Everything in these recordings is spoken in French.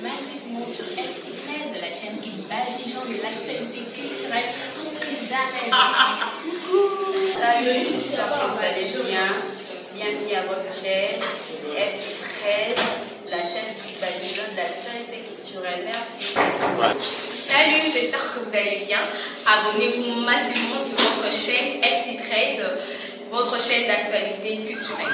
Massivement sur FT13 de la chaîne qui badigeonne de l'actualité culturelle. On ne sait jamais. Coucou. Salut, j'espère que vous allez bien. Bienvenue à votre chaîne FT13, la chaîne qui badigeonne de l'actualité culturelle. Merci. Salut, j'espère que vous allez bien. Abonnez-vous massivement sur votre chaîne FT13, votre chaîne d'actualité culturelle.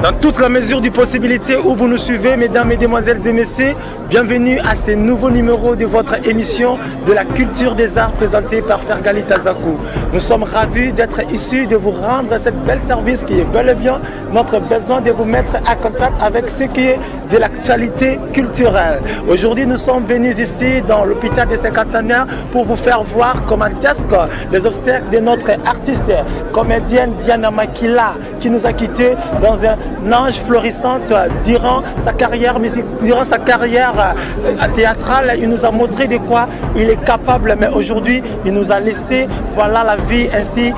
Dans toute la mesure du possibilité où vous nous suivez, mesdames, mesdemoiselles et messieurs, bienvenue à ce nouveau numéro de votre émission de la culture des arts présentée par Fergali Tazakou. Nous sommes ravis d'être ici, de vous rendre ce bel service qui est bel et bien notre besoin de vous mettre à contact avec ce qui est de l'actualité culturelle. Aujourd'hui, nous sommes venus ici dans l'hôpital des cinquantenaires pour vous faire voir comment est-ce que les obstacles de notre artiste comédienne Diana Makila, qui nous a quittés dans un ange florissante durant sa carrière théâtrale. Il nous a montré de quoi il est capable, mais aujourd'hui il nous a laissé. Voilà la vie, ainsi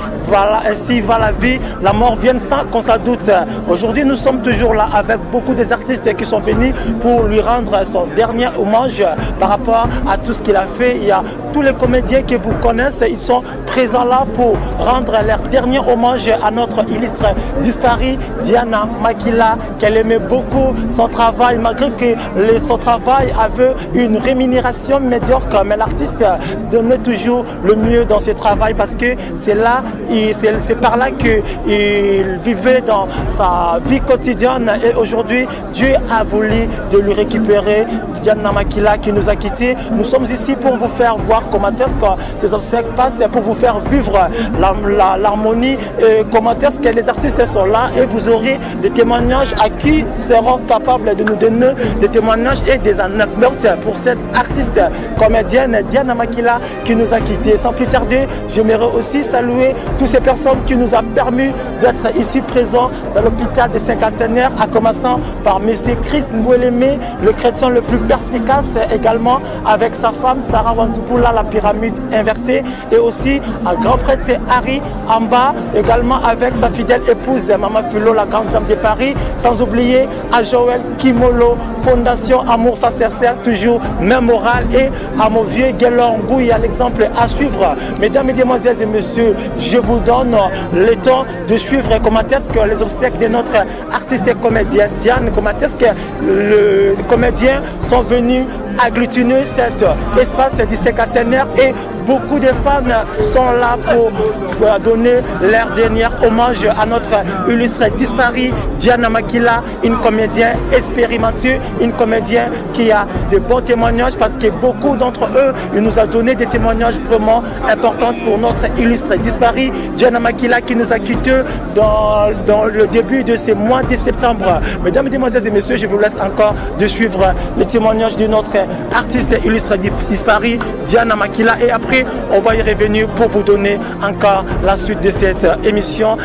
va la vie. La mort vient sans qu'on s'en doute. Aujourd'hui nous sommes toujours là avec beaucoup des artistes qui sont venus pour lui rendre son dernier hommage par rapport à tout ce qu'il a fait. Il y a tous les comédiens que vous connaissez, ils sont présents là pour rendre leur dernier hommage à notre illustre disparu Diana Makila, qu'elle aimait beaucoup son travail, malgré que son travail avait une rémunération médiocre, mais l'artiste donnait toujours le mieux dans ses travail parce que c'est là, c'est par là qu'il vivait dans sa vie quotidienne, et aujourd'hui Dieu a voulu de lui récupérer. Diana Makila qui nous a quittés. Nous sommes ici pour vous faire voir comment est-ce que ces obstacles passent, pour vous faire vivre l'harmonie, et comment est-ce que les artistes sont là, et vous aurez des témoignages à qui seront capables de nous donner des témoignages et des anecdotes pour cette artiste comédienne Diana Makila qui nous a quittés. Sans plus tarder, j'aimerais aussi saluer toutes ces personnes qui nous ont permis d'être ici présents dans l'hôpital des cinquantenaires, à commençant par M. Chris Ngoueleme, le chrétien le plus perspicace, également avec sa femme Sarah Wanzupula, la pyramide inversée, et aussi un grand prêtre Harry Amba, également avec sa fidèle épouse Maman Philo, la grande dame de Paris, sans oublier à Joël Kimolo, Fondation Amour Sincère, toujours même morale, et à mon vieux Guélongou, il y a l'exemple à suivre. Mesdames, mesdemoiselles et messieurs, je vous donne le temps de suivre comment est-ce que les obstacles de notre artiste et comédienne Diane, comment est-ce que les comédiens sont venus agglutiner cet espace du cinquantenaire, et beaucoup de fans sont là pour donner leur dernier hommage à notre illustre disparu Diana Makila, une comédienne expérimentée, une comédienne qui a de bons témoignages, parce que beaucoup d'entre eux, il nous a donné des témoignages vraiment importants pour notre illustre disparu Diana Makila qui nous a quittés dans le début de ce mois de septembre. Mesdames, mesdemoiselles et messieurs, je vous laisse encore de suivre les témoignages de notre artiste illustre disparu Diana Makila, et après on va y revenir pour vous donner encore la suite de cette émission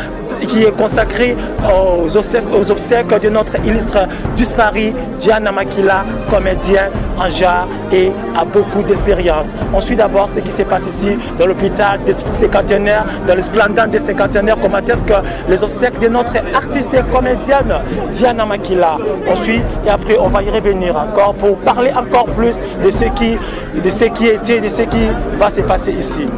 qui est consacré aux obsèques de notre illustre disparu, Diana Makila, comédien en genre et a beaucoup d'expérience. On suit d'abord ce qui se passe ici dans l'hôpital des cinquantenaires, dans le splendide des cinquantenaires, comment est-ce que les obsèques de notre artiste et comédienne Diana Makila. On suit et après on va y revenir encore pour parler encore plus de ce qui était, de ce qui va se passer ici.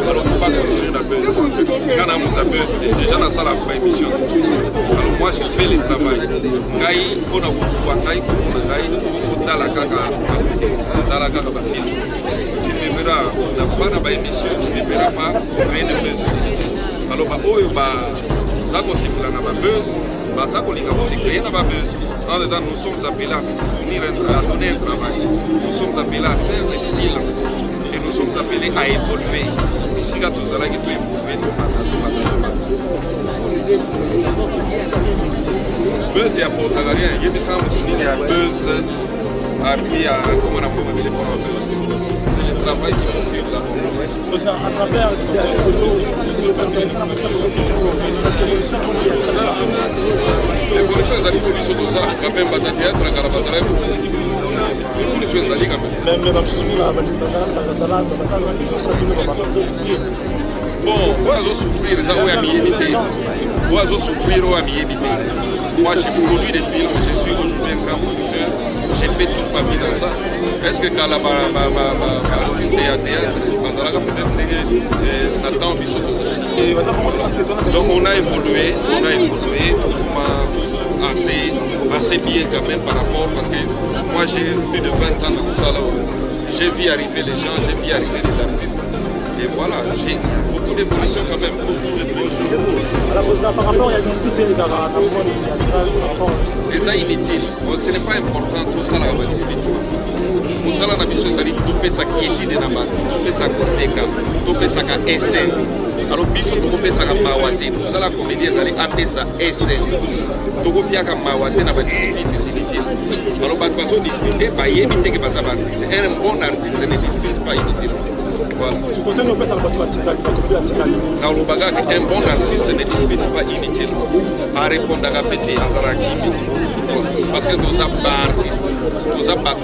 Alors, faut pas continuer la buzz. Quand on a mon buzz, les gens dans ça la pas émission. Alors, moi, je fais le travail. Gaï, on a reçu Gaï, on a Gaï, on a la caca, film. Tu ne verras pas dans l'émission, tu ne verras pas rien de buzz. Alors, ça aussi, on a buzz. Ça qu'on a créé dans la buzz. En dedans, nous sommes appelés à fournir à donner un travail. Nous sommes appelés à faire des films. Et nous sommes appelés à évoluer. Ici, quand nous allons évoluer, buzz et apporte à rien. Il y a des gens qui disent buzz, habillé à comment on a pu les prendre buzz. C'est le travail qui va faire la à travers l'évolution des évolutions de ça, quand même, battre théâtre, la carabatère, l'évolution des alliés quand même. Bon, on va souffrir, ça va éviter. On va souffrir, on va éviter. Moi, j'ai produit des films, je suis aujourd'hui un grand producteur, j'ai fait toute ma vie dans ça. Est-ce que quand la artiste est à théâtre, peut-être Nathan Bissot. Donc on a évolué assez bien quand même par rapport, parce que moi j'ai plus de 20 ans sur ça là. J'ai vu arriver les gens, j'ai vu arriver les artistes. Et voilà, j'ai beaucoup d'évolution quand même. Par rapport à la dispute, les gens inutiles, ce n'est pas important, tout ça là va discuter. Tout ça là, on a besoin de tout ça qui est de Naman, tout ça qui est séca, tout ça qui est essai. Alors, biso tout ça qui est mawate, tout ça la comédie, elle appelle ça essai. Tout ça qui est mawate, n'a pas dispute inutile. Alors, pas de discuter, pas y éviter que ça va. Un bon artiste ne dispute pas inutile. Voilà. Dans le bagage, un bon artiste ne dispute pas inutile. À répondre à répéter à Zarakimi. Parce que nous sommes pas artistes. Nous sommes pas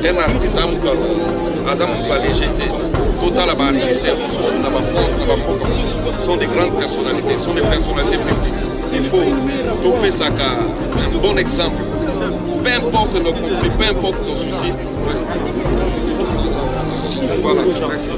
un artiste, total artiste, sont des grandes personnalités, sont des personnalités publiques. Il faut trouver ça un bon exemple. Peu importe nos conflits, peu importe nos soucis. Voilà, merci.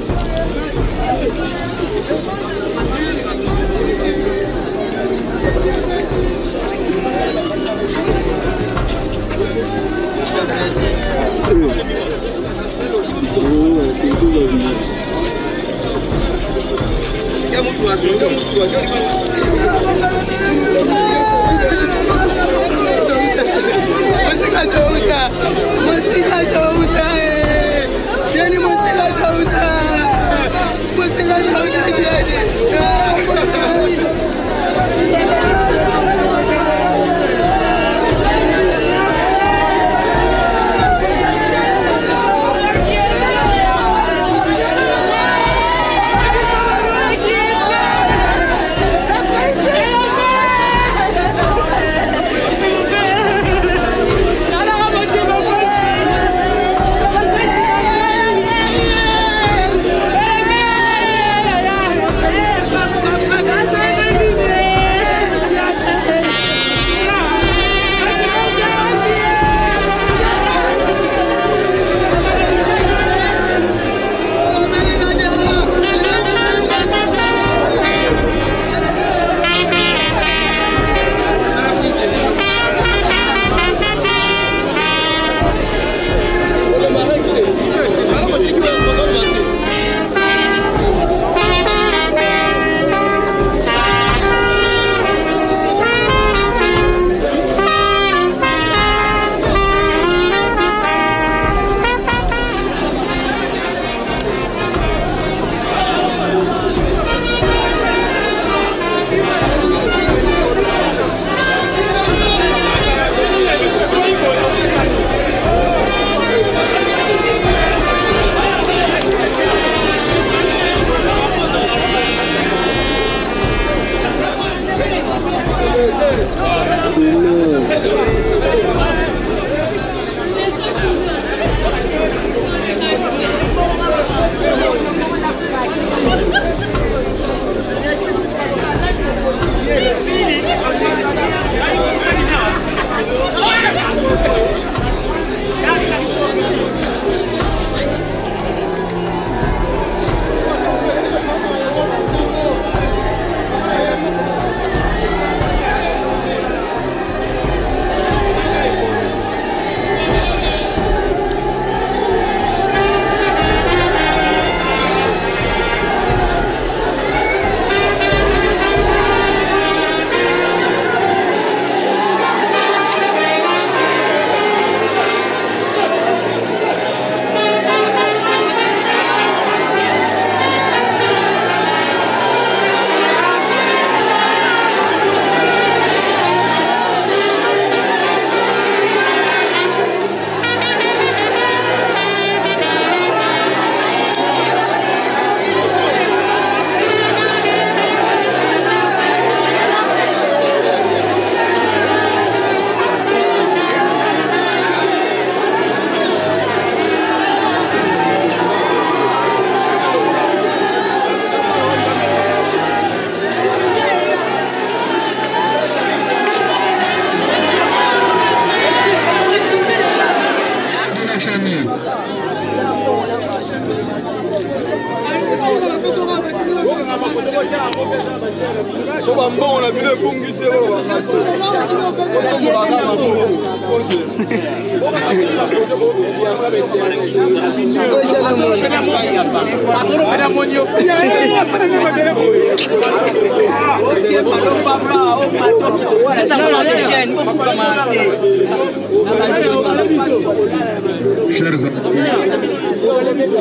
Chers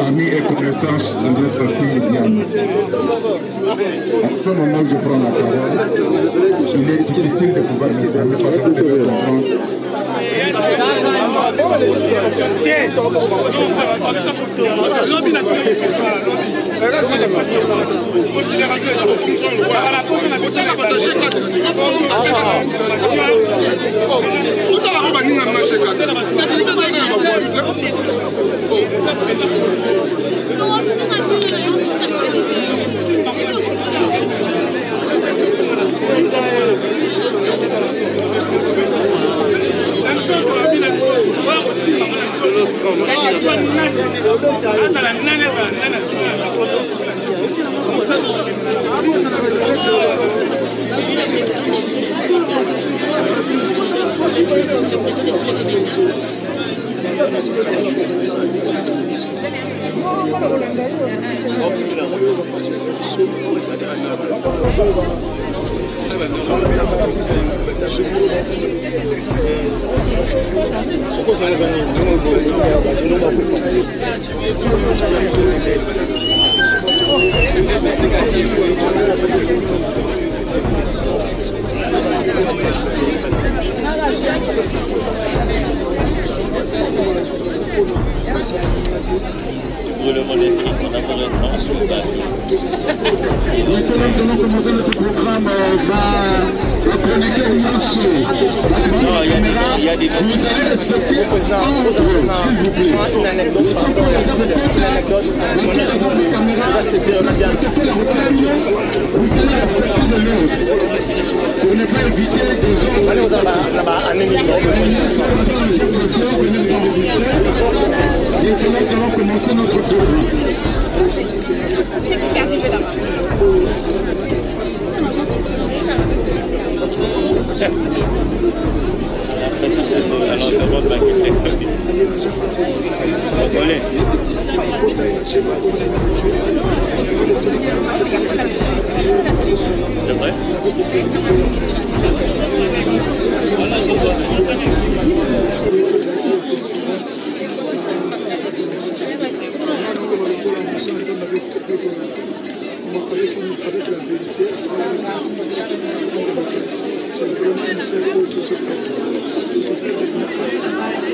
amis et connaissances de notre fille Diane, à ce moment où je prends la parole, il est difficile de pouvoir m'exprimer parce que je peux comprendre.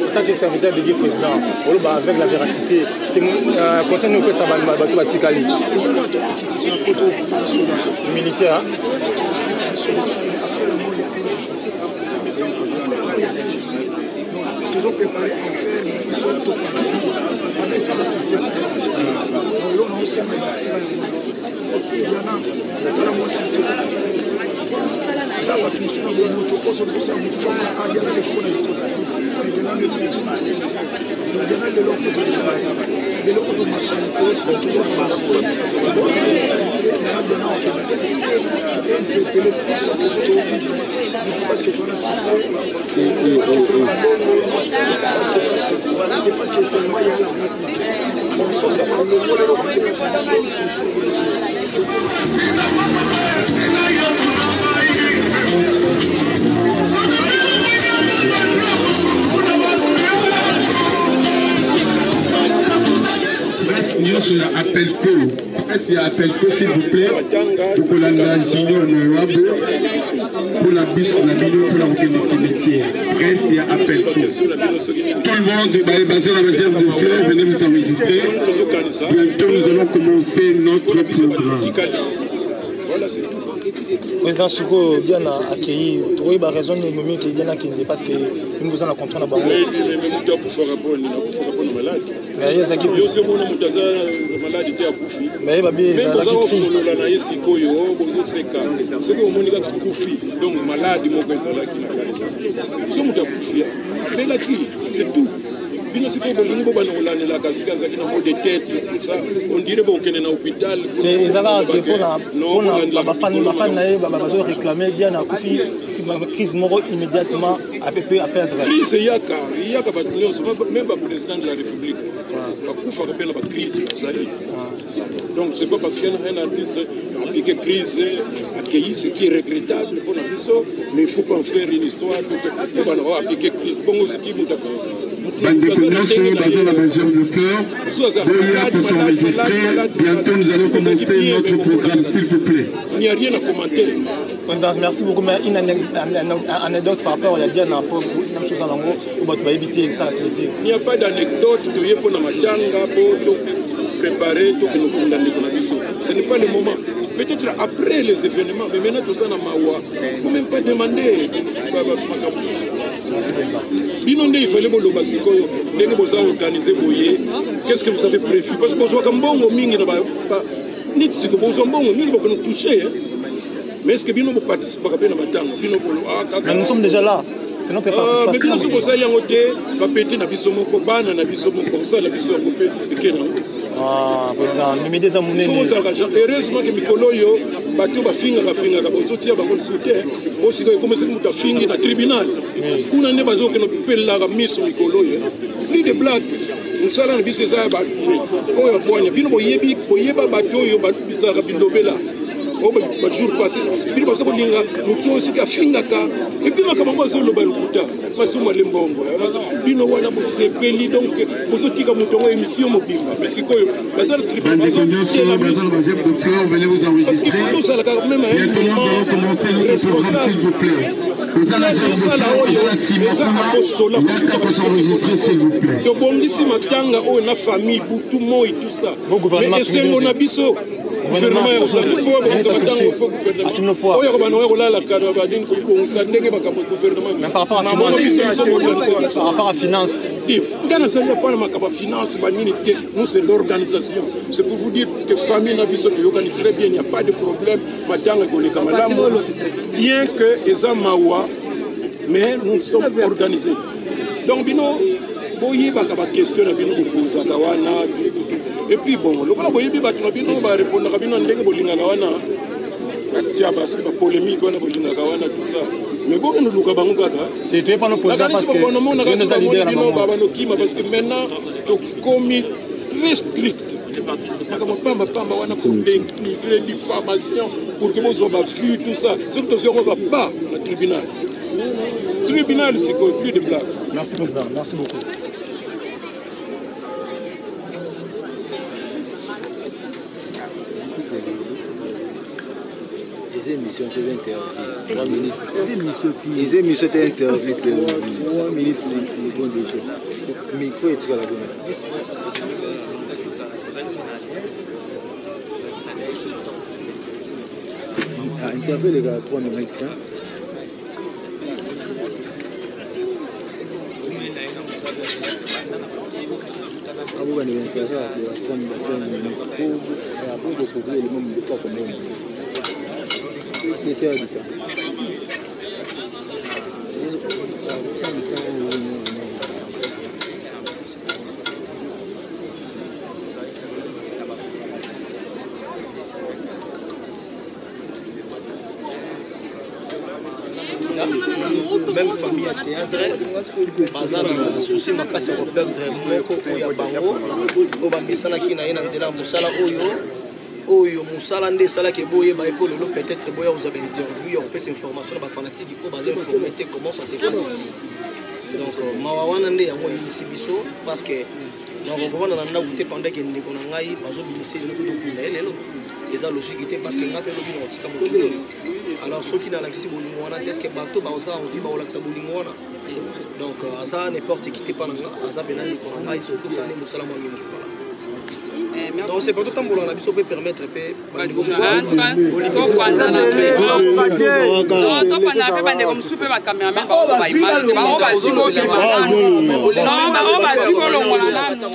En tant que serviteur de Dieu président, avec la véracité, concernant que ça va nous battre militaire. Toujours préparé à faire une mission avec tous ces serviteurs. On a aussi il y en a moi surtout. Ça va tout sur le moto, on se retrouve ça, on va avec le parce que tu as succès, c'est parce que seulement il y a la grâce de Dieu. On sort de le monde et on tire la mission, c'est sûr. Presse appel co s'il vous plaît pour que la junior honorable pour la bus la vidéo pour la cimetière. Presse et appel co. Tout le monde va être basé dans la réserve de fleurs, venez vous enregistrer. Bientôt nous allons commencer notre programme. Président Souko Diana accueilli, tu vois raison de moment que Diana qui parce que nous besoin de contrôle là-bas. Mais il y a qui aussi mon malade était à Koufi. Mais babi ça la qui solo na yesiko yo bozo seka. Ce que monika na Koufi donc malade mon pesa là qui na. Ce muta Koufi. Mais là qui c'est tout. Bino siko bolingo bana olane la kasika za kina mot de tête tout ça. On dirait bon qu'elle est à l'hôpital. C'est ça que pour la bafan na ba bazo réclamer Diana Koufi crise moro immédiatement à peu à perdre. Crise yaka batulio même pas président de la République. Koufa rappelle la crise donc c'est pas parce qu'un artiste a appliqué crise accueilli ce qui est regrettable pour la mission, mais il ne faut pas en faire une histoire on va appliquer crise bon aussi qui vous d'accord. Basé la région de cœur, Boya pour s'enregistrer. Bientôt nous allons commencer notre programme, s'il vous plaît. Il n'y a rien à commenter. Président, merci beaucoup. Mais une anecdote par rapport à la Diana pour même chose en langue, ou va éviter ça. Il n'y a pas d'anecdote de pour la matanga pour préparer tout que nous condamnons pour la mission. Ce n'est pas le moment. Peut-être après les événements, mais maintenant tout ça n'a mawa. Il ne faut même pas demander. Il fallait organiser qu'est-ce que vous avez prévu? Parce que vous avez un touché. Mais est-ce que vous participez à nous sommes déjà là. C'est notre participation. Président, heureusement que Mikoloyo, Bato Bafinga, Bazotia, Bagonsoute, aussi comme c'est une fingue dans le tribunal. On a pas besoin que nous payons la mise sur Mikoloyo. Plus de blagues. musala na biso eza ya bato oyo bwanya bino boyeba bato oyo bizalaka bilobela bajour passé bino baza kolinga moto oyo soki afingaka epi makambo yango azoloba lokuta masumu alembongo bino wana bosepeli donc bozotika moto yango émission mobimba mais sikoyo baza tozalaka meme responsable mosala oyo eza apostola tobongisi matanga oyo na famille butu moi tout ça mais esengo na biso gouvernement ya ozali po bongisa matanga fo gouvernement oyo ko bana kolala kadwa badini kobongisa ndenge makambo gouvernement mais par rapport à finance ngana sanya pas makambo finance banini te nous c'est l'organisation c'est pour vous dire que famille na biso yokani très bien il n'y a pas de problème matanga koleka malamu bien que eza mawa mais nous sommes organisés donc bino boyebaka ba question na bino bopozaka wana et puis bon lokola boyebi bato na bino barépondaka bino ndenge bolingaka wana tia parce que bapolémique wana bolingaka wana tout ça mais bon nous luka bango kaka parce que maintenant tokomi très strict pamba wana pour dénigrer diffamation pour que bozwa bavu tout ça surtout tozoko bapa na tribunal c'est quoi plus de blague. Merci président, merci beaucoup. Les émissions étaient interviewées 3 minutes. Les émissions étaient interviewées 3 minutes, c'est le bon déjà. Mais il faut être à la bonne. Interview les gars 3 minutes. Abuga ni wengine kwa couvrir le monde pas comme c'était du temps. Même famille à théâtre, bazana souci makasi ko perdre moko oya bango o bamisana kina yena nzela musala oyo musala nde sala ke boye ba école lo peut-être boya vous avez interview on peut information ba fanatique ko baza informer comment ça se passe ici donc mawawana nde yango ici biso parce que non on va na ndako te pendant que ndeko na ngai bazo binisi le ko dokuna lelo eza logique parce que ngape lobi na tika mokili alors ceux qui dans la kisi bolingo wana est-ce que bato ba oza envie ba olakisa bolingo wana donc ça n'importe qui pas nanga ça benani ko ngai surtout ça ni musala mo mingi donc c'est pas tout temps la biso peut permettre pe bandiko bolingo kwanza na pe to panda pe bandiko musupe ba cameraman ba ba image ba ba siko bi ba non ba siko lo ngwana nanu.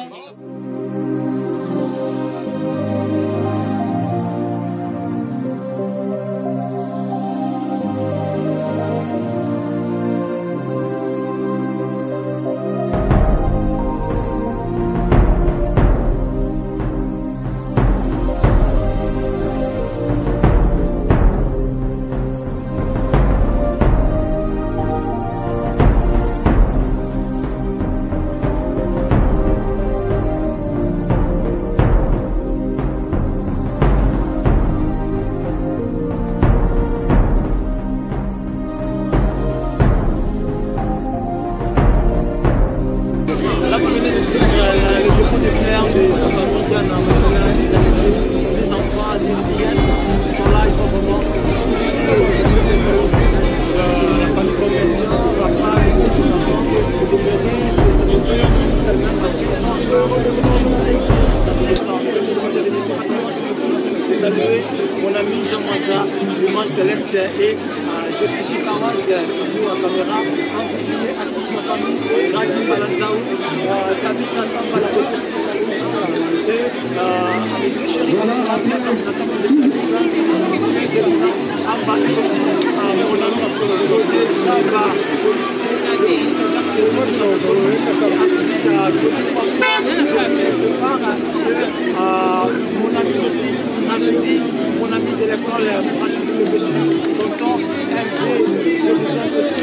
Mon ami Jean-Manda, l'image céleste et je suis Chikaraz, toujours à caméra, sans oublier à toute ma famille, Grady Malanzaou, David Kassamba, la possession, et avec deux chéris comme Amba et aussi mon ami Samba, mon ami aussi Rachidi, mon ami de l'école, Rachidi le Bessu, tonton, MD, je vous aime aussi.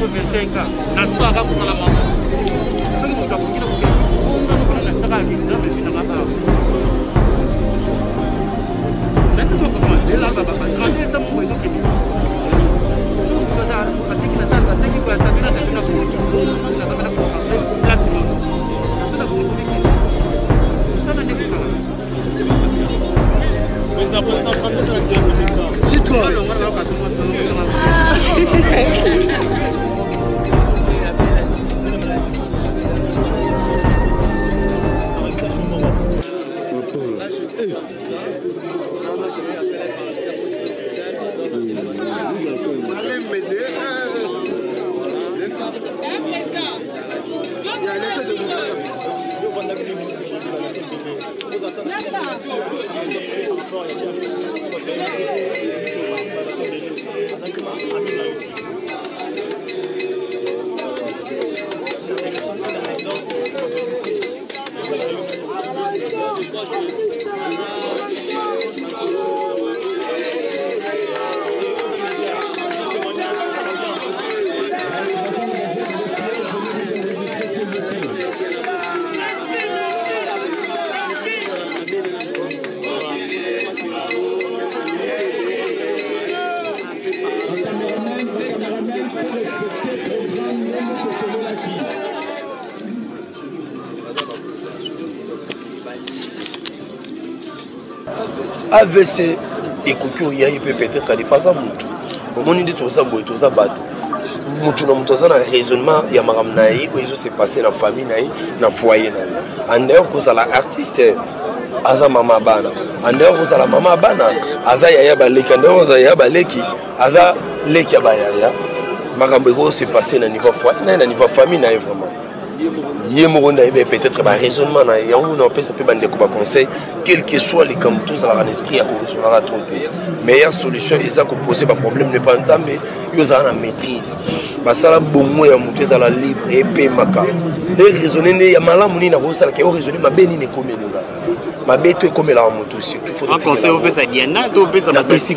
25 ans nasoaka kosala mama soki moto akokina kokende konga mokona natisaka ya exemple efinanga baa natisokomadelaka batrante eza moko ezokende soki moto ateki na sala bateki po ya stamina stamina konasamela kosanse place mono nasona bokokomikisa osana nde kosala c'est toi. AVC ekoki oya ye peut-être ali pas mutu omoni ndi toza boye toza bato mutu na mutu aza na raisonnement ya makambo na ye oyo ezo se passe na famille na ye na foyer na ye en dehors kozala artiste aza mama bana en dehors kozala mama bana aza yaya baleki en dehors aza yaya baleki aza leki ya bayaya makambo eko se passe na niveau foyer na niveau famille na ye vraiment ye moko na ye peut-être ba raisonnement na yango na opesa pe bandeko ba conseil quel que soit les comme tous à l'esprit à continuer à tromper meilleure solution eza ko poser ba problème ne pas nzambe yo za na maîtrise ba sala bongo ya mutu za la libre et pe maka et raisonner ne ya malamu ni na ko sala ke o raisonner mabeni ne komeli nga mabeto ekomela wa mutu aussi il faut conseil au pesa diana do pesa na pesa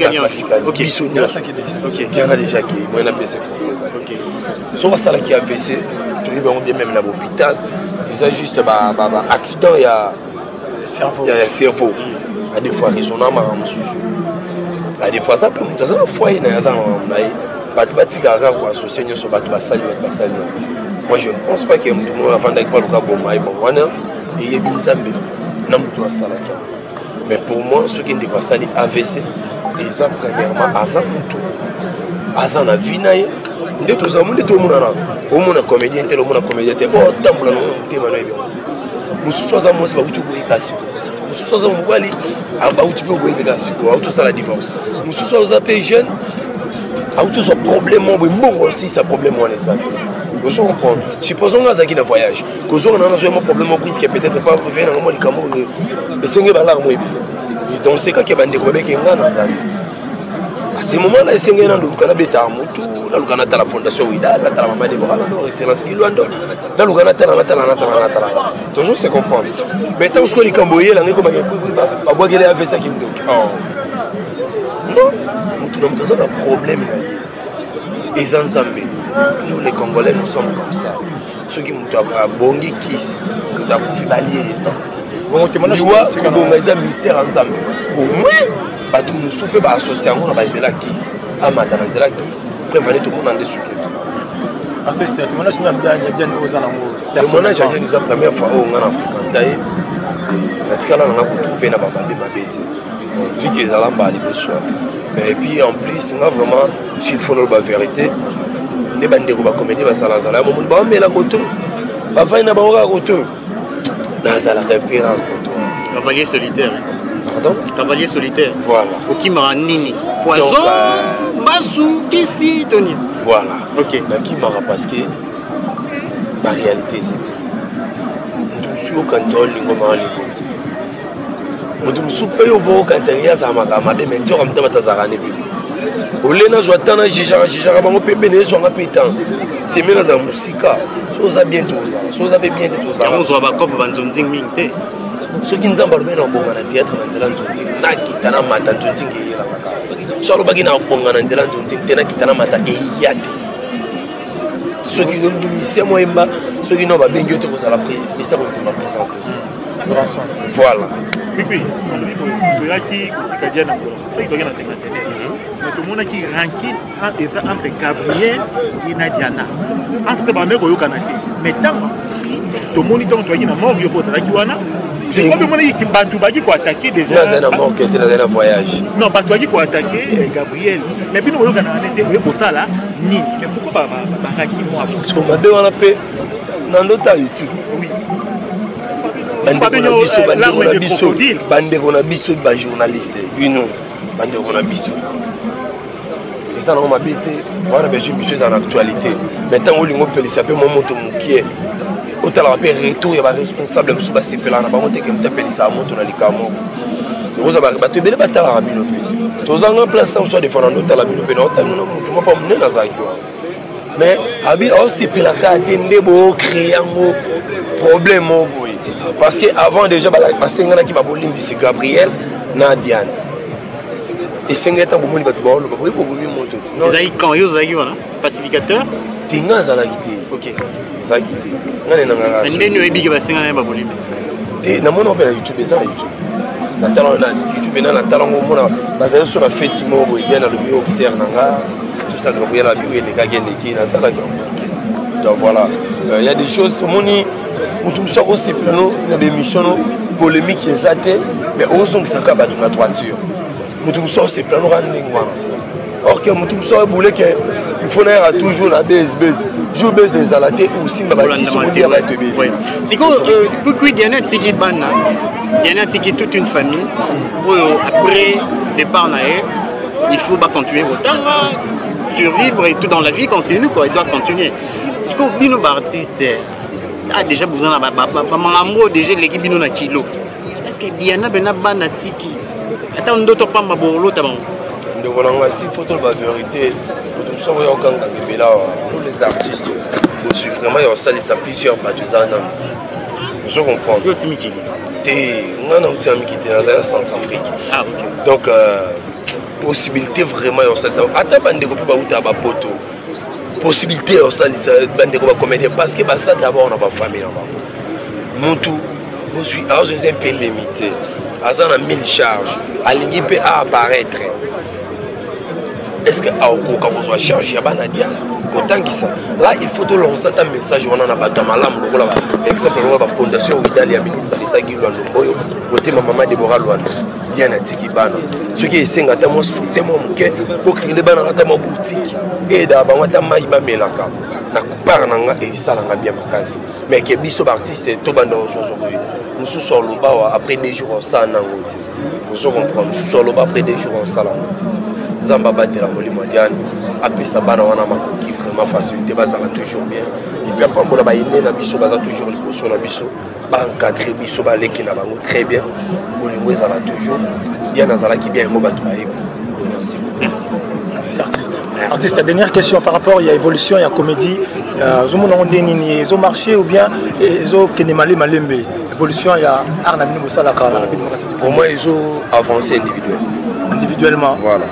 OK biso OK diana déjà qui moi na pesa conseil OK so ba sala ki AVC même à l'hôpital, ils ont juste un accident, il y a un cerveau. À des fois, raisonnable, à des fois, ça peut être un foyer, il y a un associé sur le moi, je ne pense pas que tout le monde a fait mais pour moi, ceux qui ne dépassent pas AVC, ils ont premièrement Azan na vie na ye nde toza monde to monana o mona comédien tel o mona comédien tel o tambula no tema na ebonti mususu aza mosi ba uti ko ikasi mususu aza mobali aba uti ko ikasi ko auto sala divorce mususu aza pe jeune auto so problème mo mbongo aussi ça problème on est ça vous comprenez supposons nga zaki na voyage ko zo na na problème mo risque peut-être pas revenir na mo likamo de senge ba la mo ebi donc c'est quand que bande ko beke nga na zaki à ce moment-là, il s'est engagé dans le Ghana Betamutu, dans le Ghana la fondation Ouida, dans la maman de Bora, dans l'excellence Kiluando, dans le Ghana toujours c'est comprendre. Mais tant que les Camboyés, là, comme on va voir avec ça qui me dit. Non, nous avons un problème. Et Zanzambé, nous les Congolais, nous sommes comme ça. Ceux qui nous ont bongi kiss, nous avons fait balayer les temps. Bon, tu m'as dit, c'est un ministère en Zambie. Au moins, bato musupe ba associé ngo na ba zela kiss amata na zela kiss prévaler tout le monde en dessous artiste tu m'as dit ndani bien ozana ngo la mona j'ai déjà première fois au ngana africain taille na tikala na ko trouver na ba bande mabete vu que ça lamba les besoins mais puis en plus on a vraiment s'il faut la vérité les bande ko ba comédie ba sala sala mo ba mais la koto ba va na ba ora koto na sala repérer koto cavalier solitaire. Pardon? Cavalier solitaire. Voilà. Okimara Nini. Poisson, Basou, ici, Tony. Voilà. Ok. Nakimara parce que la réalité c'est que nous quand on l'ingoma l'ingoti. Nous sommes pas au beau quand il y a ça makamade mais tu as pas ta zarane bibi. Olena joatana jijara bango pepe ne zonga pétan. C'est même dans la musique. Chose bien tout ça. Chose bien tout ça. On voit ba kopo banzonzing mingte. Ceux qui nous ont parlé dans le théâtre, na kitana mata nzonzingi yela. Solo bagi na bonga na nzela nzonzingi tena kitana mata eyaki. ceux qui ont musicien Moemba, ceux qui n'ont pas bien gueule, vous allez ça continue à présenter. Voilà. Oui, oui. Il y a qui est dans tout le monde qui ranking entre Gabriel et Nadiana. Entre les deux, mais tant que tout le monde est mort, il faut je crois que Bantou Badi pour attaquer déjà. C'est un mort qui était dans un voyage. Non, Bantou Badi pour attaquer Gabriel. Mais puis nous avons été pour ça là. Ni. Mais pourquoi pas moi? Parce qu'on m'a demandé dans notre YouTube. Oui. Bande on a biso ba journaliste. Oui non. Bande on a biso. Et ça on m'a bité. Voilà ben je suis en actualité. Maintenant on lui peut s'appeler mon moto qui est autant la retour il y a responsable monsieur ba sepela na ba monter que m'appelle ça moto na likamo. Vous avez battu belle bataille à Minope. Tous en place ça on soit défendre notre la Minope non tu vas pas mener dans ça. Mais abi on sepela ka atteindre bo créer un problème parce que avant déjà parce que qui va bolim c'est Gabriel Nadiane et c'est un temps pour moi battre ball pour vous monter non ils quand ils ont pacificateur tinga za la quitté OK za quitté ngane nanga ndeni oyebi ba senga ba bolim te na mona opera YouTube ça YouTube na talon na YouTube na talon mona bazali sur la fête mo il y a na le bio xer nanga tout ça Gabriel la bio les gars qui na talon donc voilà il y a des choses moni pour tout ça aussi plano na des missions polémiques exactes mais au son que ça ka battu na toiture pour tout ça c'est plano randingwa or que tout ça boulé que il faut à toujours la base jour base ezalate aussi ba batiso on dire ba te bise c'est que puis Diana tiki bana Diana tiki toute une famille après départ na il faut pas continuer autant survivre et tout dans la vie continue quoi il doit continuer c'est que bino artiste a déjà besoin de déjà l'équipe bino na kilo est-ce que Diana bena bana tiki attends d'autres pas ma borlo ta bon de voilà si photo la vérité nous sommes au Kanga de là tous les artistes aussi vraiment il y a ça les plusieurs partisans je comprends yo timiki té non timiki té dans Centrafrique ah OK donc possibilité vraiment il y a ça attends bande ko ba uta ba poto possibilité au salisa bande ko ba comédien parce que ça d'abord on a pas famille là-bas mon tout je suis un peu limité à 1000 charges aligné peut apparaître est-ce que quand on soit chargé à Nadia autant que ça là il faut te lancer un message on en a pas de malam par exemple la fondation Italie ministre d'État qui doit le côté maman Deborah Luan Diana Tiki Bana ce qui est singa ta mo soutien mo ke pour créer les bana ta mo boutique et d'abord ta maïba melaka na kupara nanga et ça langa bien makasi mais que biso artiste to banda aujourd'hui nous sur le bas après des jours ça na ngoti nous comprendre sur le bas après des jours ça la ngoti Zamba batela molimo Diane apesa bana wana makoki vraiment facilité bazala toujours bien et puis après on ba yende na biso baza toujours liboso na biso ba encadrer biso ba leki na bango très bien molimo ezala toujours bien azala qui bien mo bato baye merci merci artiste artiste dernière question par rapport il y a évolution il y a comédie zo mona ndeni zo marché ou bien zo kenemale malembe évolution il y a art na bino bosala ka pour moi ils ont avancé individuellement voilà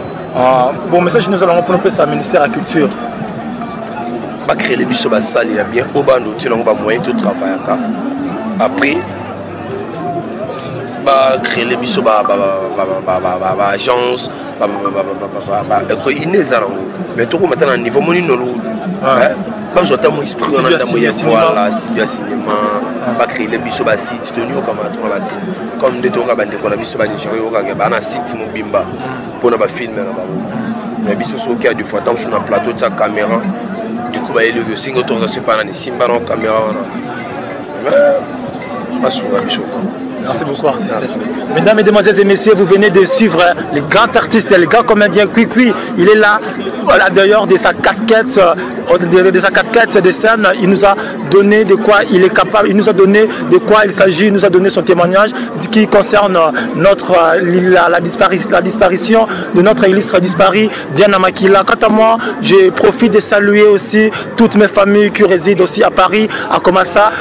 bon message nous allons prendre ça ministère de la culture pas créer les biso basali il y a bien au bando tu l'as moyen de travailler après pas créer les biso agence mais tout maintenant à niveau monino quand j'entends mon esprit on a moyen voilà studio cinéma pas créer les biso bas site tenu comme à la site comme des tours bande pour la biso bas Nigeria au na site mon bimba pour na ba filmer là-bas mais biso so qui a du fois tant sur un plateau de sa caméra du coup bah le single autorisation pas na simba na caméra pas sur la biso. Merci beaucoup artiste. Mesdames, mesdemoiselles et messieurs, vous venez de suivre les grands artistes, les grands comédiens. Kwikwi, il est là, voilà, d'ailleurs de sa casquette de scène, il nous a donné de quoi il est capable, il nous a donné de quoi il s'agit, il nous a donné son témoignage qui concerne la disparition de notre illustre disparu, Diana Makila. Quant à moi, je profite de saluer aussi toutes mes familles qui résident aussi à Paris, à Komassa,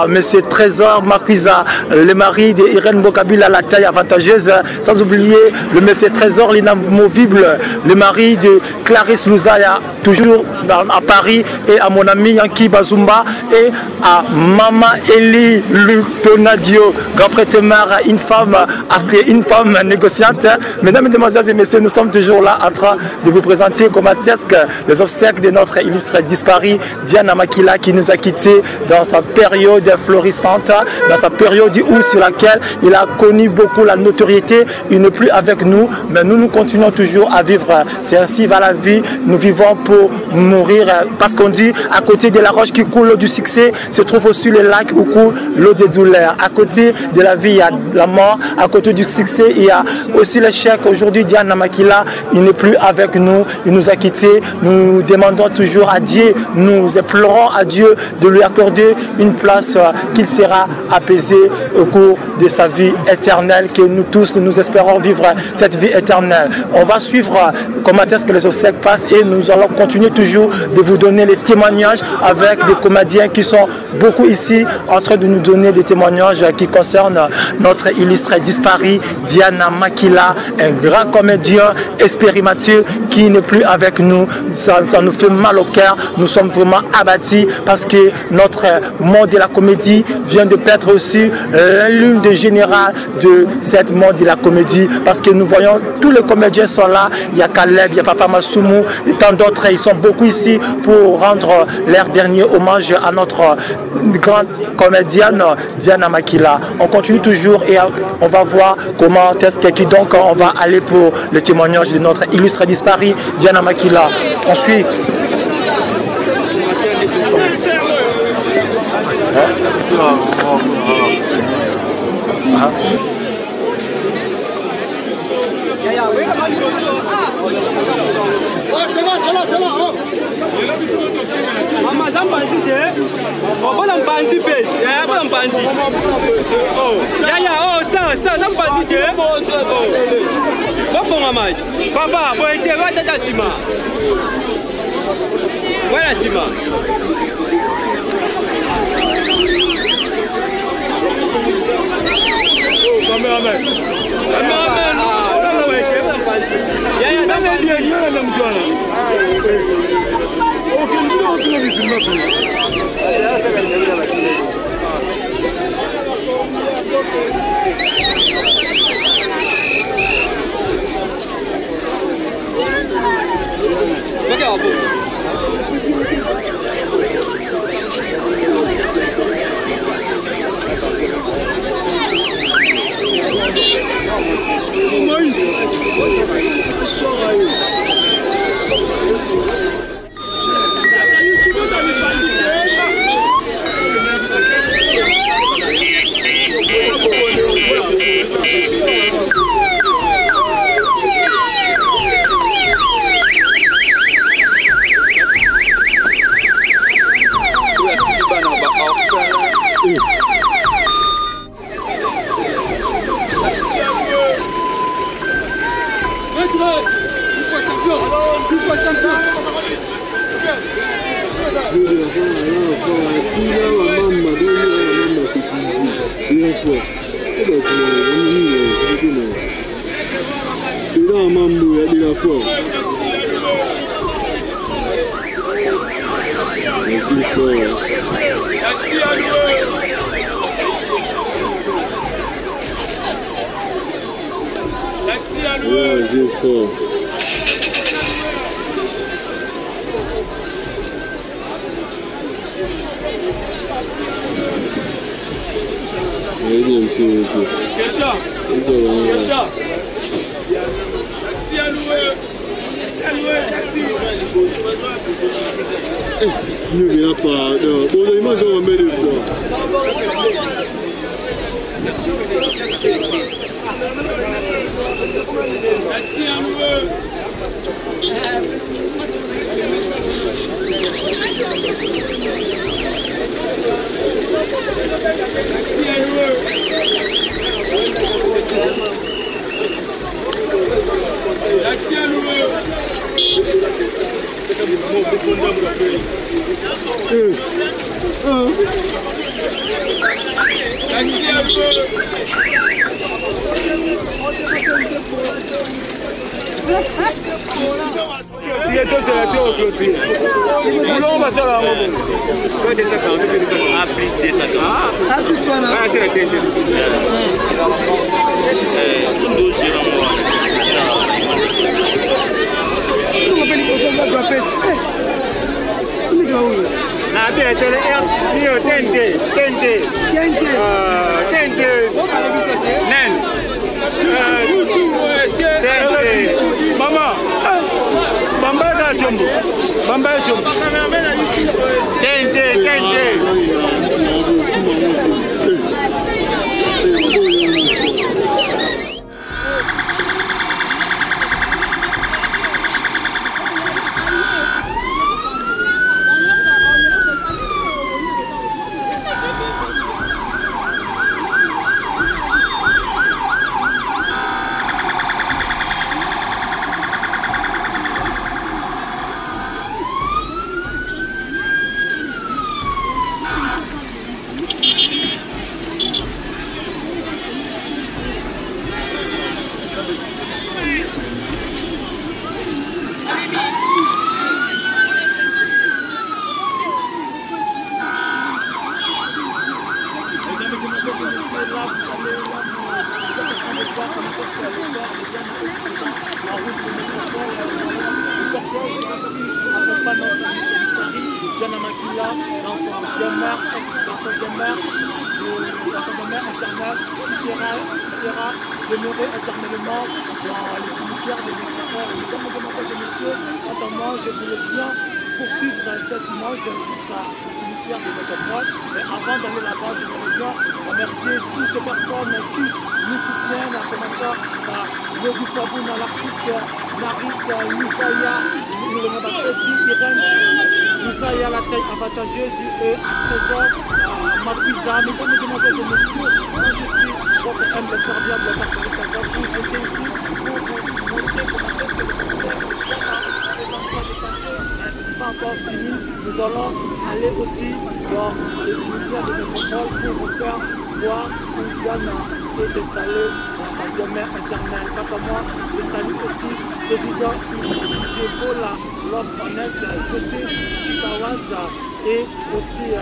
M. Trésor Makwiza, le mari mari d'Irène Bokabila à la taille avantageuse, sans oublier le monsieur Trésor, l'inamovible, le mari de Clarisse Louzaya, toujours à Paris, et à mon ami Yanki Bazumba, et à Mama Eli Lutonadio, grand prêtre-mère, une femme négociante. Mesdames, Mesdemoiselles et Messieurs, nous sommes toujours là en train de vous présenter comme attestent les obsèques de notre illustre disparu, Diana Makila, qui nous a quittés dans sa période florissante, dans sa période où sur laquelle il a connu beaucoup la notoriété. Il n'est plus avec nous, mais nous continuons toujours à vivre. C'est ainsi va la vie. Nous vivons pour mourir, parce qu'on dit à côté de la roche qui coule l'eau du succès, se trouve aussi le lac où coule l'eau des douleurs. À côté de la vie, il y a la mort. À côté du succès, il y a aussi l'échec. Aujourd'hui, Diana Makila, il n'est plus avec nous. Il nous a quittés. Nous demandons toujours à Dieu, nous implorons à Dieu de lui accorder une place qu'il sera apaisé au cours de sa vie éternelle, que nous tous nous espérons vivre cette vie éternelle. On va suivre comment est-ce que les obsèques passent et nous allons continuer toujours de vous donner les témoignages avec des comédiens qui sont beaucoup ici en train de nous donner des témoignages qui concernent notre illustre disparu Diana Makila, un grand comédien expérimenté qui n'est plus avec nous. Ça nous fait mal au cœur, nous sommes vraiment abattus parce que notre monde de la comédie vient de perdre aussi l'une des générales de cette monde de la comédie, parce que nous voyons tous les comédiens sont là, il y a Caleb, il y a Papa Masumu et tant d'autres, ils sont beaucoup ici pour rendre leur dernier hommage à notre grande comédienne Diana Makila. On continue toujours et on va voir comment est-ce que donc on va aller pour le témoignage de notre illustre disparu Diana Makila. On suit. Merci à Nous allons aller aussi dans les cimetières de métropole pour vous faire voir où Diane est installée dans sa demeure éternelle. Quant à moi, je salue aussi le président Izebola, l'homme honnête, je suis Chicawaza, et aussi à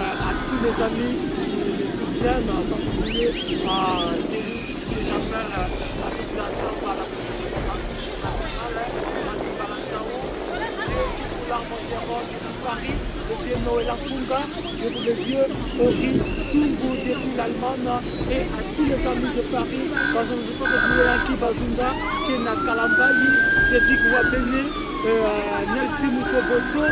tous les amis qui me soutiennent, sans oublier Céline, que j'appelle sa fixation par la protection nationale, mon cher depuis Paris, le vieux Noël Apunga, je vous le vieux Ori, Tungu depuis l'Allemagne, et à tous les amis de Paris, quand je vous sens de Mouyanki Bazunga, Kena Kalambali, Cédric Wabene, Nelson Moutoboto,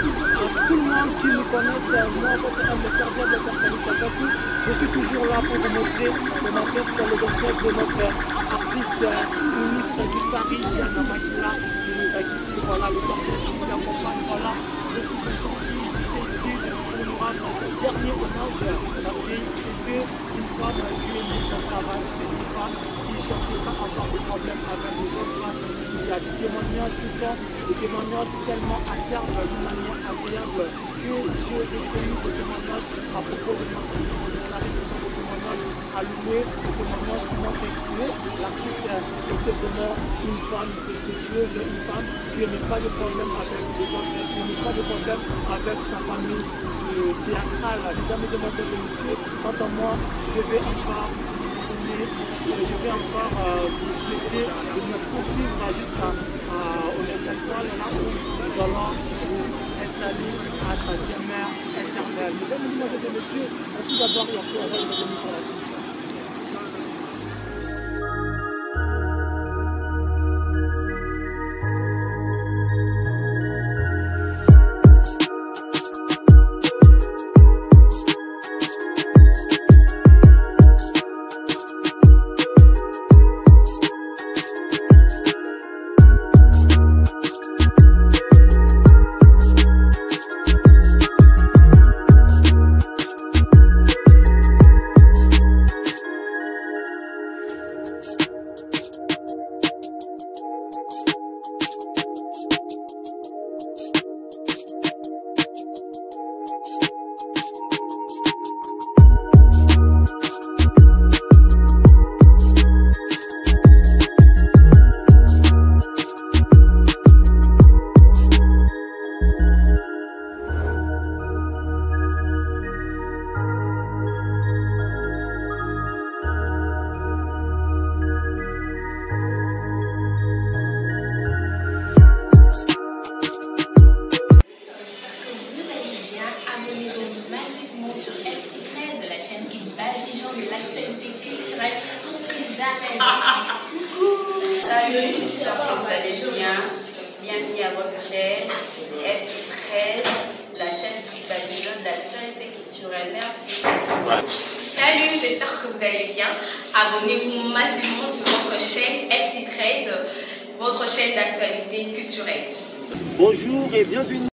tout le monde qui nous connaisse, moi, votre homme de servir de Kazati, je suis toujours là pour vous montrer le matin sur le dossier de notre artiste ministre disparu, Diana Makila, qui nous a quitté. Voilà le cortège qui l'accompagne, voilà beaucoup de gens qui étaient ici pour nous rendre ce dernier hommage à la fille. C'était une femme qui aimait son travail, c'était une femme qui ne cherchait pas à avoir des problèmes avec les autres femmes. Il y a des témoignages qui sont des témoignages tellement acerbes d'une manière agréable que j'ai recueilli des témoignages à propos de notre disparu. Ce sont des témoignages allumés, des témoignages qui m'ont écouté. L'artiste était vraiment une femme respectueuse, une femme qui n'avait pas de problème avec les autres, qui n'avait pas de problème avec sa famille théâtrale. Mesdames et demoiselles et messieurs, quant à moi, je vais encore je vais encore vous souhaiter de me poursuivre jusqu'à Olympiade, là où nous allons vous installer à sa demeure éternelle. Mesdames et demoiselles et messieurs, merci d'abord et après avoir été venus pour la suite. massivement sur FT13 de la chaîne qui badigeant de l'actualité culturelle. On ne sait jamais. Coucou. Salut, j'espère que vous allez bien. Bienvenue à votre chaîne FT13, la chaîne qui badigeonne de l'actualité culturelle. Merci. Salut, j'espère que vous allez bien. Abonnez-vous massivement sur votre chaîne FT13, votre chaîne d'actualité culturelle. Bonjour et bienvenue.